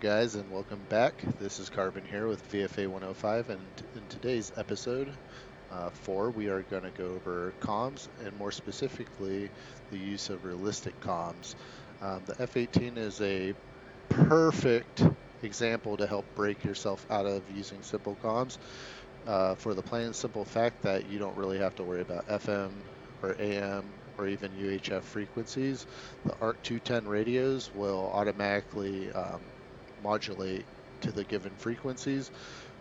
guys, and welcome back. This is Carbon here with VFA 105, and in today's episode 4, we are going to go over comms, and more specifically, the use of realistic comms. The F-18 is a perfect example to help break yourself out of using simple comms, for the plain and simple fact that you don't really have to worry about FM or AM or even UHF frequencies. The ARC 210 radios will automatically modulate to the given frequencies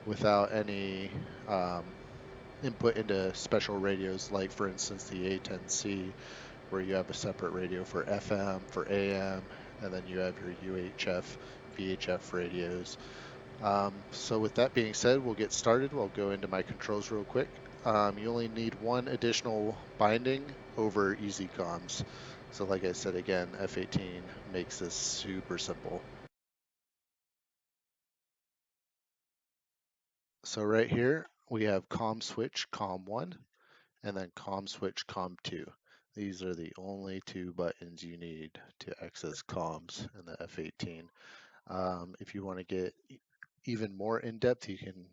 without any input into special radios, like for instance the A10C, where you have a separate radio for FM, for AM, and then you have your UHF, VHF radios. So with that being said, we'll get started. We'll go into my controls real quick. You only need one additional binding over easy comms. So like I said again, F-18 makes this super simple. So right here, we have COM switch COM1 and then COM switch COM2. These are the only two buttons you need to access comms in the F-18. If you want to get even more in depth, you can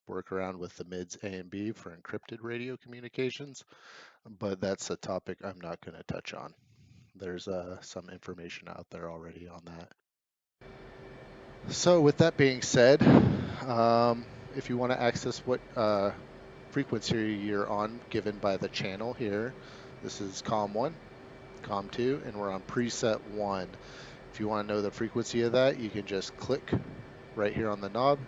work around with the MIDS A and B for encrypted radio communications, but that's a topic I'm not going to touch on. There's some information out there already on that. So with that being said, if you want to access what frequency you're on given by the channel here, this is COM1, COM2, and we're on preset 1. If you want to know the frequency of that, you can just click right here on the knob,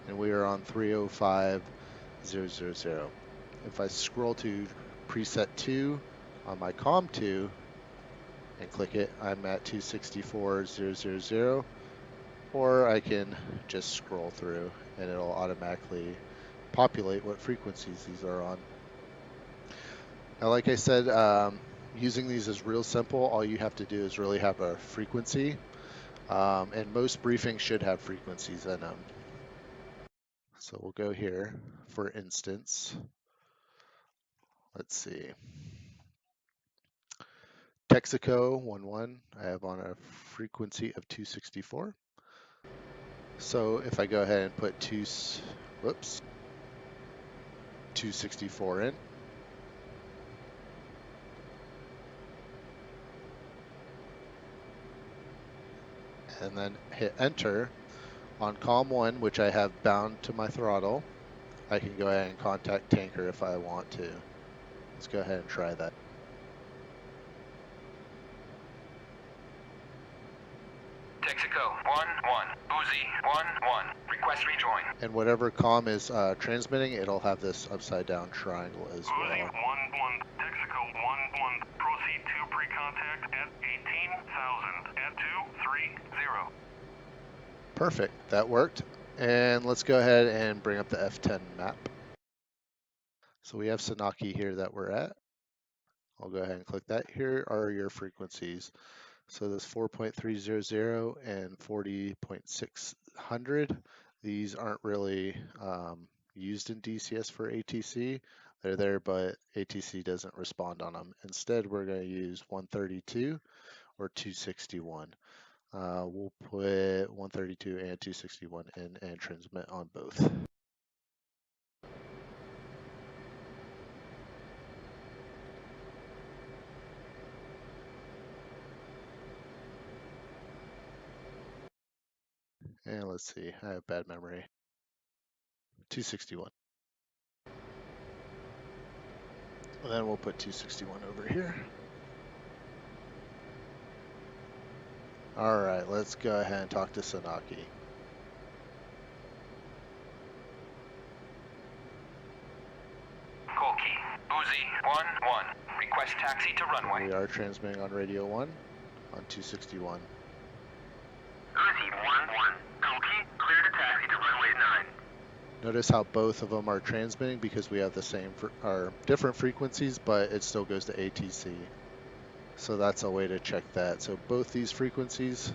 and we are on 305,000. If I scroll to preset 2 on my COM2 and click it, I'm at 264,000, or I can just scroll through and it'll automatically populate what frequencies these are on. Now, like I said, using these is real simple. All you have to do is really have a frequency, and most briefings should have frequencies in them. So we'll go here, for instance, let's see, Texaco 11, I have on a frequency of 264. So if I go ahead and put 264 in, and then hit enter, on COM1, which I have bound to my throttle, I can go ahead and contact tanker if I want to. Let's go ahead and try that. Texaco 1-1, Uzi 1-1, request rejoin. And whatever comm is transmitting, it'll have this upside down triangle as well. Uzi 1-1, Texaco 1-1, proceed to pre-contact at 18,000 at 230. Perfect, that worked. And let's go ahead and bring up the F10 map. So we have Sanaki here that we're at. I'll go ahead and click that. Here are your frequencies. So this 4.300 and 40.600, these aren't really used in DCS for ATC. They're there, but ATC doesn't respond on them. Instead, we're going to use 132 or 261. We'll put 132 and 261 in and transmit on both. And let's see, I have bad memory. 261. And then we'll put 261 over here. All right, let's go ahead and talk to Sanaki. Call key, Uzi 1-1, request taxi to runway. We are transmitting on radio 1 on 261. Uzi 1-1, call key, clear to taxi to runway 9. Notice how both of them are transmitting because we have the same, different frequencies, but it still goes to ATC. So that's a way to check that. So both these frequencies,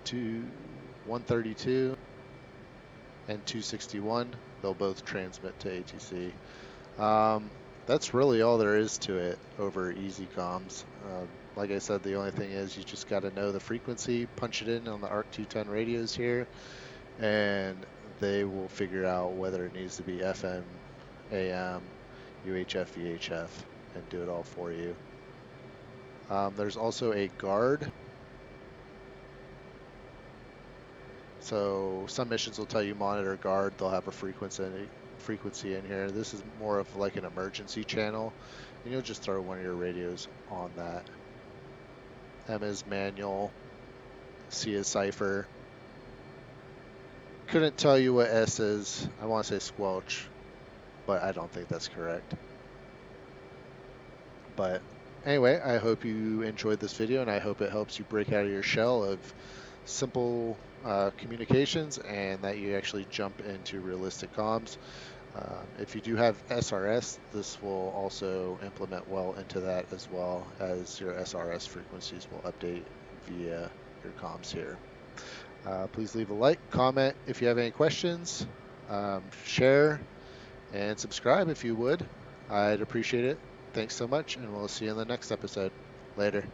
132 and 261, they'll both transmit to ATC. that's really all there is to it over easy comms. Like I said, the only thing is you just got to know the frequency, punch it in on the ARC 210 radios here, and they will figure out whether it needs to be FM, AM, UHF, VHF, and do it all for you. There's also a guard. So some missions will tell you monitor guard. They'll have a frequency in here. This is more of like an emergency channel, and you'll just throw one of your radios on that. M is manual. C is cipher. Couldn't tell you what S is. I want to say squelch, but I don't think that's correct. But anyway, I hope you enjoyed this video, and I hope it helps you break out of your shell of simple communications and that you actually jump into realistic comms. If you do have SRS, this will also implement well into that, as well as your SRS frequencies will update via your comms here. Please leave a like, comment if you have any questions, share, and subscribe if you would. I'd appreciate it. Thanks so much, and we'll see you in the next episode. Later.